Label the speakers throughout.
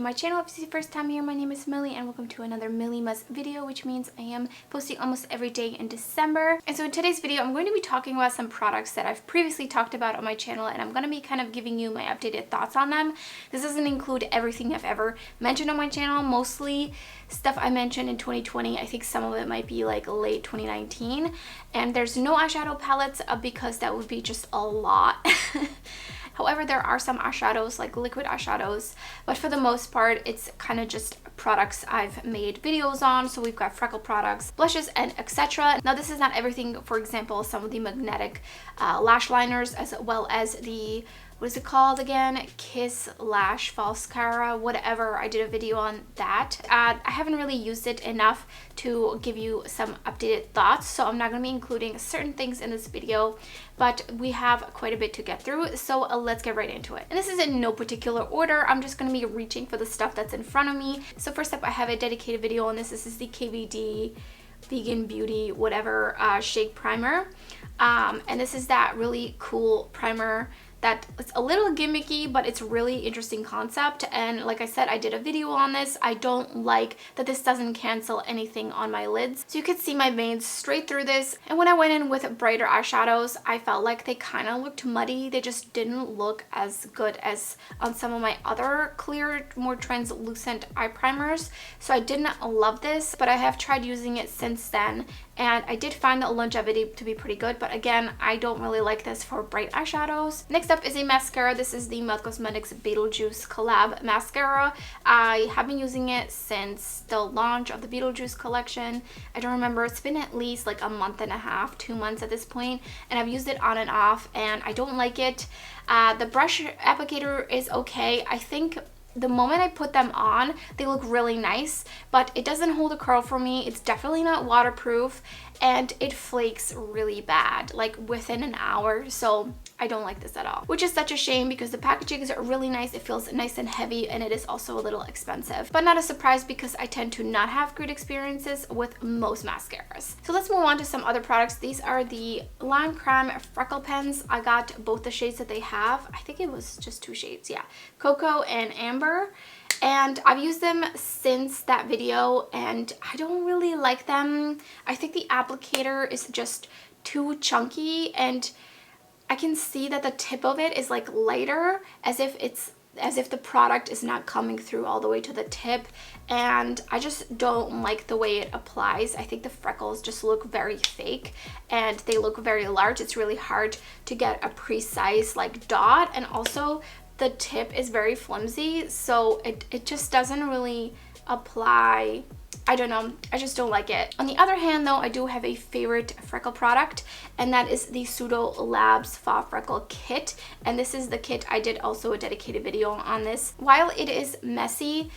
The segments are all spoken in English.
Speaker 1: to my channel. If this is your first time here, my name is Millie and welcome to another Millymas video, which means I am posting almost every day in December. And so in today's video, I'm going to be talking about some products that I've previously talked about on my channel, and I'm going to be kind of giving you my updated thoughts on them. This doesn't include everything I've ever mentioned on my channel, mostly stuff I mentioned in 2020. I think some of it might be like late 2019. And there's no eyeshadow palettes because that would be just a lot. However, there are some eyeshadows, like liquid eyeshadows, but for the most part, it's kind of just products I've made videos on. So we've got Freckle products, blushes, and etc. Now, this is not everything. For example, some of the magnetic lash liners, as well as the, what is it called again? Kiss Lash Mascara, whatever. I did a video on that. I haven't really used it enough to give you some updated thoughts, so I'm not going to be including certain things in this video, but we have quite a bit to get through, so let's get right into it. And this is in no particular order. I'm just going to be reaching for the stuff that's in front of me. So first up, I have a dedicated video on this. This is the KVD Vegan Beauty whatever shake primer, and this is that really cool primer that it's a little gimmicky, but it's really interesting concept. And like I said, I did a video on this. I don't like that this doesn't cancel anything on my lids, so you could see my veins straight through this. And when I went in with brighter eyeshadows, I felt like they kind of looked muddy. They just didn't look as good as on some of my other clear, more translucent eye primers. So I didn't love this, but I have tried using it since then, and I did find the longevity to be pretty good. But again, I don't really like this for bright eyeshadows. Next up is a mascara. This is the Melt Cosmetics Beetlejuice Collab mascara. I have been using it since the launch of the Beetlejuice collection. I don't remember, it's been at least like a month and a half, 2 months at this point, and I've used it on and off, and I don't like it. The brush applicator is okay. I think the moment I put them on, they look really nice, but it doesn't hold a curl for me. It's definitely not waterproof, and it flakes really bad, like within an hour. So I don't like this at all, which is such a shame because the packaging is really nice. It feels nice and heavy, and it is also a little expensive, but not a surprise because I tend to not have great experiences with most mascaras. So let's move on to some other products. These are the Line Creme Freckle pens. I got both the shades that they have. I think it was just 2 shades, yeah, Cocoa and Amber. And I've used them since that video, and I don't really like them. I think the applicator is just too chunky, and I can see that the tip of it is like lighter, as if the product is not coming through all the way to the tip, and I just don't like the way it applies. I think the freckles just look very fake, and they look very large. It's really hard to get a precise like dot, and also the tip is very flimsy, so it just doesn't really apply. I don't know, I just don't like it. On the other hand though, I do have a favorite Freckle product, and that is the Pseudo Labs Faux Freckle Kit. And this is the kit. I did also a dedicated video on this. While it is messy,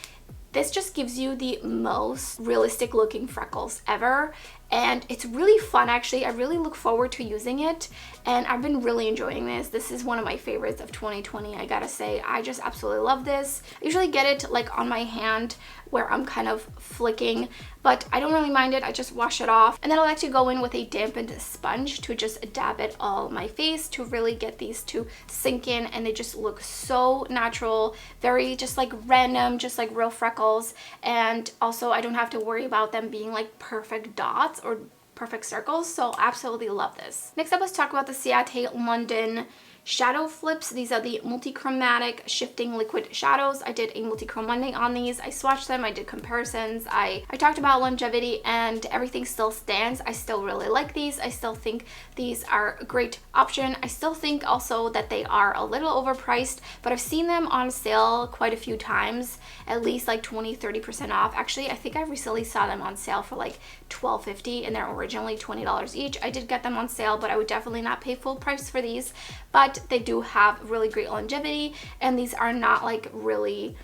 Speaker 1: this just gives you the most realistic looking freckles ever, and it's really fun actually. I really look forward to using it, and I've been really enjoying this. This is one of my favorites of 2020, I gotta say. I just absolutely love this. I usually get it like on my hand where I'm kind of flicking, but I don't really mind it. I just wash it off, and then I like to go in with a dampened sponge to just dab it all my face to really get these to sink in, and they just look so natural, very just like random, just like real freckles. And also I don't have to worry about them being like perfect dots or perfect circles, so absolutely love this. Next up, let's talk about the Ciate London Shadow Flips. These are the multi-chromatic shifting liquid shadows. I did a multi-chrome Monday on these. I swatched them, I did comparisons, I talked about longevity, and everything still stands. I still really like these. I still think these are a great option. I still think also that they are a little overpriced, but I've seen them on sale quite a few times, at least like 20-30% off. Actually, I think I recently saw them on sale for like $12.50, and they're originally $20 each. I did get them on sale, but I would definitely not pay full price for these. But they do have really great longevity, and these are not like really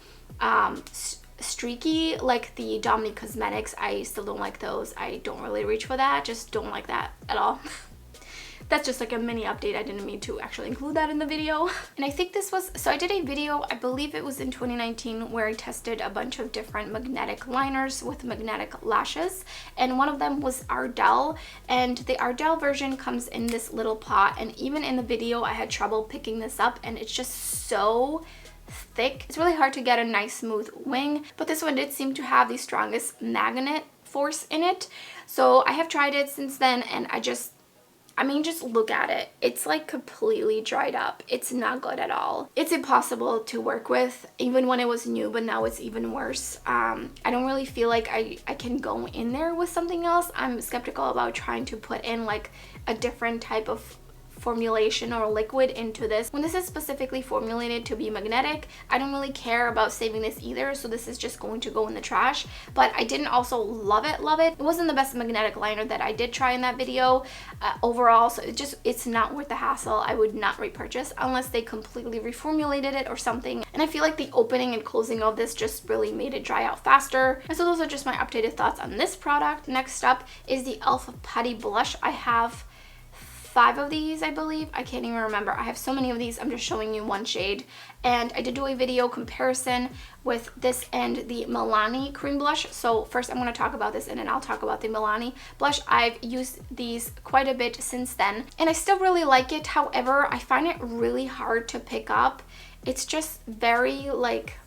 Speaker 1: streaky like the Dominique Cosmetics. I still don't like those. I don't really reach for that. Just don't like that at all. That's just like a mini update. I didn't mean to actually include that in the video. And I think this was, so I did a video, I believe it was in 2019, where I tested a bunch of different magnetic liners with magnetic lashes. And one of them was Ardell. And the Ardell version comes in this little pot. And even in the video, I had trouble picking this up. And it's just so thick. It's really hard to get a nice smooth wing, but this one did seem to have the strongest magnet force in it. So I have tried it since then, and I mean, just look at it. It's like completely dried up. It's not good at all. It's impossible to work with, even when it was new, but now it's even worse. I don't really feel like I can go in there with something else. I'm skeptical about trying to put in like a different type of formulation or liquid into this. When this is specifically formulated to be magnetic, I don't really care about saving this either, so this is just going to go in the trash. But I didn't also love it. It wasn't the best magnetic liner that I did try in that video overall, so it's not worth the hassle. I would not repurchase unless they completely reformulated it or something. And I feel like the opening and closing of this just really made it dry out faster. And so those are just my updated thoughts on this product. Next up is the e.l.f. Putty Blush. I have 5 of these, I believe. I can't even remember. I have so many of these. I'm just showing you one shade. And I did do a video comparison with this and the Milani cream blush. So first I'm going to talk about this, and then I'll talk about the Milani blush. I've used these quite a bit since then, and I still really like it. However, I find it really hard to pick up. It's just very like,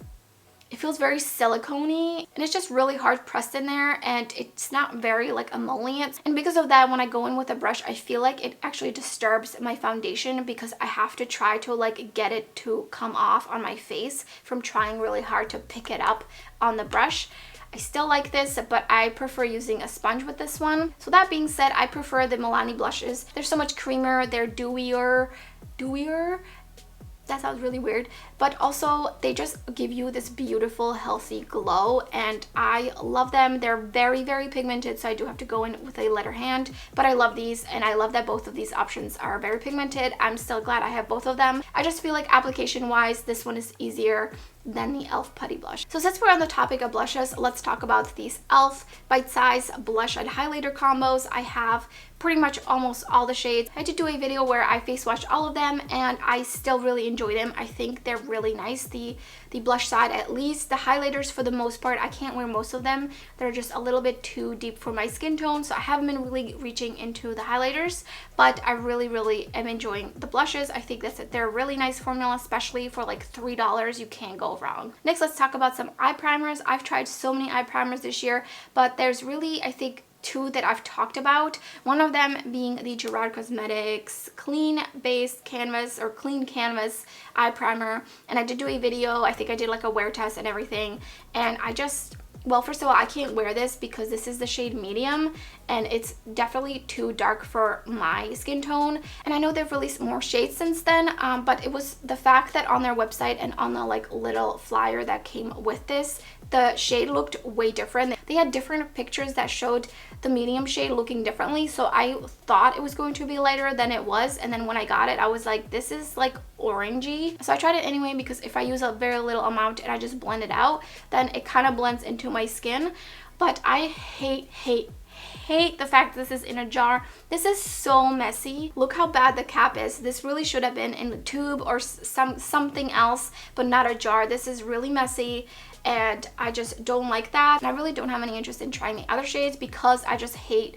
Speaker 1: it feels very silicone-y, and it's just really hard pressed in there, and it's not very like emollient. And because of that, when I go in with a brush, I feel like it actually disturbs my foundation because I have to try to like get it to come off on my face from trying really hard to pick it up on the brush. I still like this, but I prefer using a sponge with this one. So that being said, I prefer the Milani blushes. They're so much creamier, they're dewier. That sounds really weird, but also they just give you this beautiful healthy glow, and I love them. They're very, very pigmented, so I do have to go in with a lighter hand, but I love these, and I love that both of these options are very pigmented. I'm still glad I have both of them. I just feel like application wise, this one is easier than the e.l.f. Putty Blush. So since we're on the topic of blushes, let's talk about these e.l.f. bite-size blush and highlighter combos. I have pretty much almost all the shades. I did do a video where I face washed all of them, and I still really enjoy them. I think they're really nice. The blush side, at least. The highlighters, for the most part, I can't wear most of them. They're just a little bit too deep for my skin tone, so I haven't been really reaching into the highlighters, but I really, really am enjoying the blushes. I think they're a really nice formula, especially for like $3. You can't go wrong. Next, let's talk about some eye primers. I've tried so many eye primers this year, but there's really, I think, 2 that I've talked about. One of them being the Gerard Cosmetics Clean Canvas eye primer, and I did do a video. I think I did like a wear test and everything, and well, first of all, I can't wear this because this is the shade medium, and it's definitely too dark for my skin tone. And I know they've released more shades since then, but it was the fact that on their website and on the like little flyer that came with this, the shade looked way different. They had different pictures that showed the medium shade looking differently, so I thought it was going to be lighter than it was, and then when I got it, I was like, this is like orangey. So I tried it anyway, because if I use a very little amount and I just blend it out, then it kind of blends into my skin. But I hate the fact that this is in a jar. This is so messy. Look how bad the cap is. This really should have been in a tube or something else, but not a jar. This is really messy, and I just don't like that. And I really don't have any interest in trying the other shades because I just hate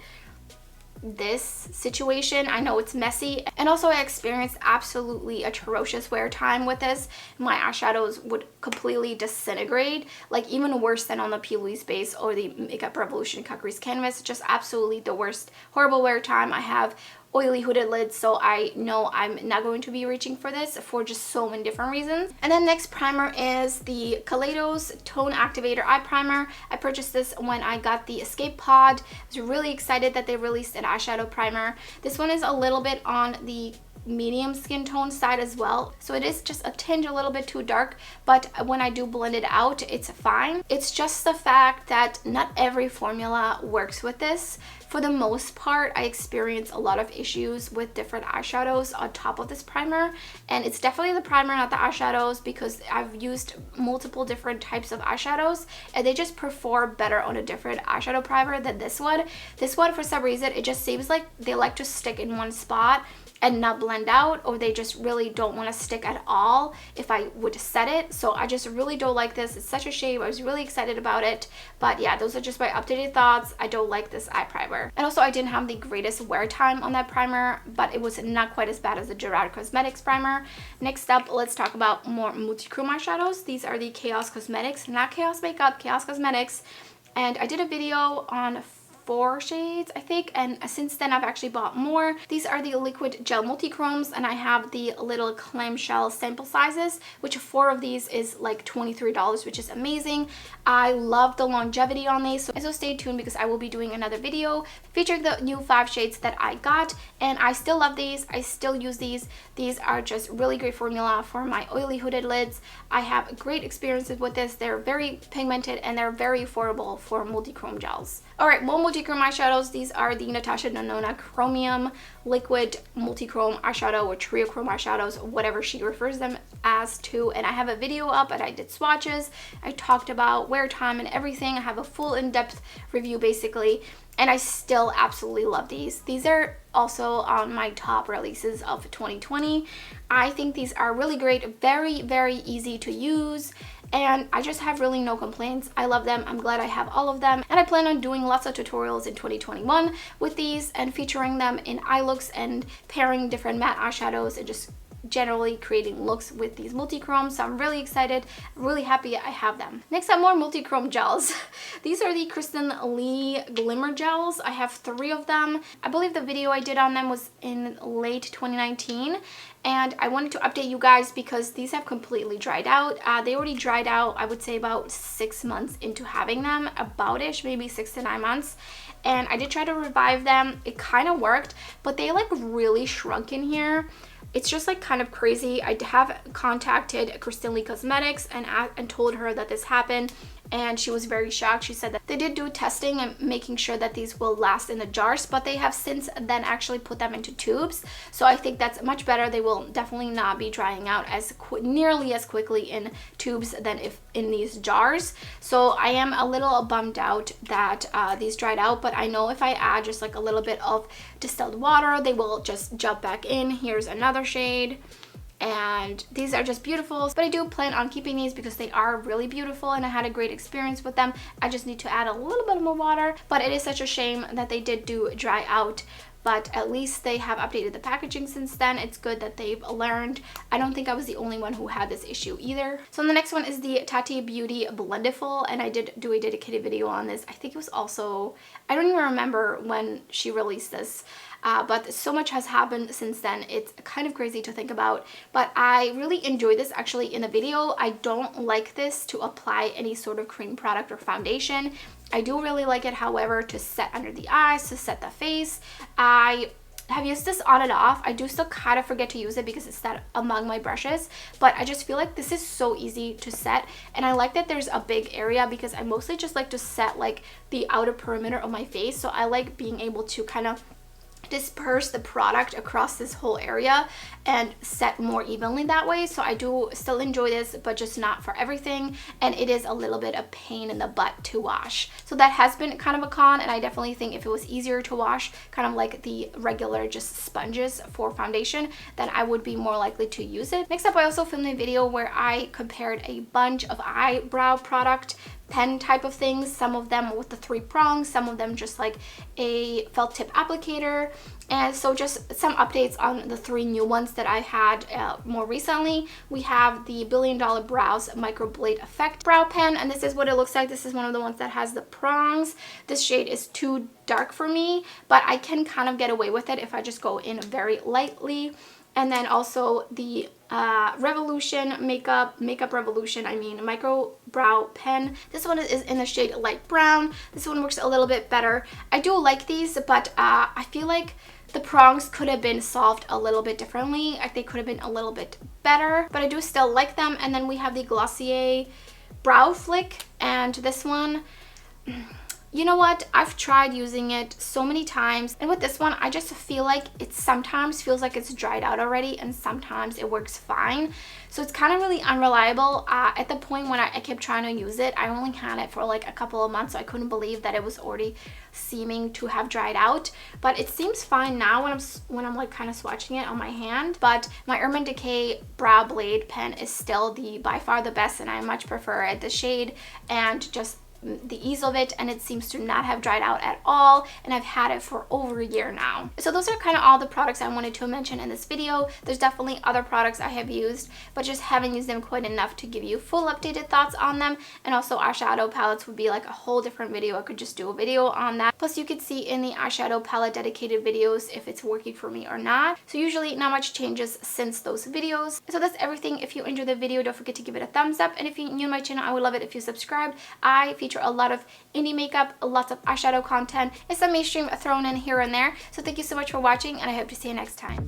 Speaker 1: this situation. I know it's messy, and also I experienced absolutely atrocious wear time with this. My eyeshadows would completely disintegrate, like even worse than on the P. Louise base or the Makeup Revolution Cut Crease Canvas. Just absolutely the worst, horrible wear time. I have oily hooded lids, so I know I'm not going to be reaching for this for just so many different reasons. And then next primer is the Kaleidos Tone Activator Eye Primer. I purchased this when I got the Escape Pod. I was really excited that they released an eyeshadow primer. This one is a little bit on the medium skin tone side as well, so it is just a tinge a little bit too dark, but when I do blend it out, it's fine. It's just the fact that not every formula works with this. For the most part, I experience a lot of issues with different eyeshadows on top of this primer, and it's definitely the primer, not the eyeshadows, because I've used multiple different types of eyeshadows and they just perform better on a different eyeshadow primer than this one. This one, for some reason, it just seems like they like to stick in one spot, and not blend out, or they just really don't want to stick at all if I would set it. So I just really don't like this. It's such a shame. I was really excited about it, but yeah, those are just my updated thoughts. I don't like this eye primer. And also I didn't have the greatest wear time on that primer, but it was not quite as bad as the Gerard Cosmetics primer. Next up, let's talk about more multi-chrome eyeshadows. These are the Chaos Cosmetics, not Chaos Makeup, Chaos Cosmetics. And I did a video on 4 shades, I think, and since then I've actually bought more. These are the liquid gel multi-chromes, and I have the little clamshell sample sizes, which 4 of these is like $23, which is amazing. I love the longevity on these, so stay tuned because I will be doing another video featuring the new 5 shades that I got, and I still love these. I still use these. These are just really great formula for my oily hooded lids. I have great experiences with this. They're very pigmented and they're very affordable for multi-chrome gels. Alright, more multi-chrome eyeshadows. These are the Natasha Nona Chromium liquid multi-chrome eyeshadow, or trio chrome eyeshadows, whatever she refers them as to. And I have a video up and I did swatches. I talked about wear time and everything. I have a full in-depth review basically. And I still absolutely love these. These are also on my top releases of 2020. I think these are really great, very, very easy to use, and I just have really no complaints. I love them. I'm glad I have all of them, and I plan on doing lots of tutorials in 2021 with these and featuring them in eye looks and pairing different matte eyeshadows and just generally creating looks with these multi-chromes. So I'm really excited, really happy I have them. Next up, more multi-chrome gels. These are the Kristen Lee Glimmer gels. I have 3 of them. I believe the video I did on them was in late 2019, and I wanted to update you guys because these have completely dried out. They already dried out, I would say, about 6 months into having them, about-ish, maybe 6 to 9 months. And I did try to revive them. It kind of worked, but they like really shrunk in here. It's just like kind of crazy. I have contacted Kristen Lee Cosmetics and told her that this happened, and she was very shocked. She said that they did do testing and making sure that these will last in the jars, but they have since then actually put them into tubes. So I think that's much better. They will definitely not be drying out as nearly as quickly in tubes than if in these jars. So I am a little bummed out that these dried out, but I know if I add just like a little bit of distilled water, they will just jump back in. Here's another shade. And these are just beautiful, but I do plan on keeping these because they are really beautiful and I had a great experience with them. I just need to add a little bit more water, but it is such a shame that they did dry out. But at least they have updated the packaging since then. It's good that they've learned. I don't think I was the only one who had this issue either. So the next one is the Tati Beauty Blendeful, and I did do a dedicated video on this. I think it was also, I don't even remember when she released this. But so much has happened since then. It's kind of crazy to think about, but I really enjoyed this actually in the video. I don't like this to apply any sort of cream product or foundation. I do really like it, however, to set under the eyes, to set the face. I have used this on and off. I do still kind of forget to use it because it's not among my brushes, but I just feel like this is so easy to set, and I like that there's a big area because I mostly just like to set like the outer perimeter of my face. So I like being able to kind of disperse the product across this whole area and set more evenly that way. So I do still enjoy this, but just not for everything, and it is a little bit of pain in the butt to wash. So that has been kind of a con, and I definitely think if it was easier to wash, kind of like the regular just sponges for foundation, then I would be more likely to use it. Next up, I also filmed a video where I compared a bunch of eyebrow product pen type of things, some of them with the 3 prongs, some of them just like a felt tip applicator. And so just some updates on the 3 new ones that I had more recently. We have the $1 Billion Brows Microblade Effect Brow Pen, and this is what it looks like. This is one of the ones that has the prongs. This shade is too dark for me, but I can kind of get away with it if I just go in very lightly. And then also the Revolution Makeup Revolution, Micro Brow Pen. This one is in the shade light brown. This one works a little bit better. I do like these, but I feel like the prongs could have been solved a little bit differently. Like they could have been a little bit better, but I do still like them. And then we have the Glossier Brow Flick, and this one, you know what, I've tried using it so many times, and with this one I just feel like it sometimes feels like it's dried out already and sometimes it works fine. So it's kind of really unreliable. At the point when I kept trying to use it, I only had it for like a couple of months, so I couldn't believe that it was already seeming to have dried out. But it seems fine now when I'm like kind of swatching it on my hand. But my Urban Decay Brow Blade pen is still by far the best, and I much prefer it. The shade and just the ease of it, and it seems to not have dried out at all, and I've had it for over a year now. So those are kind of all the products I wanted to mention in this video. There's definitely other products I have used, but just haven't used them quite enough to give you full updated thoughts on them. And also eyeshadow palettes would be like a whole different video. I could just do a video on that. Plus you could see in the eyeshadow palette dedicated videos if it's working for me or not. So usually not much changes since those videos. So that's everything. If you enjoyed the video, don't forget to give it a thumbs up, and if you're new to my channel, I would love it if you subscribed. I feature a lot of indie makeup, lots of eyeshadow content, and some mainstream thrown in here and there. So thank you so much for watching, and I hope to see you next time.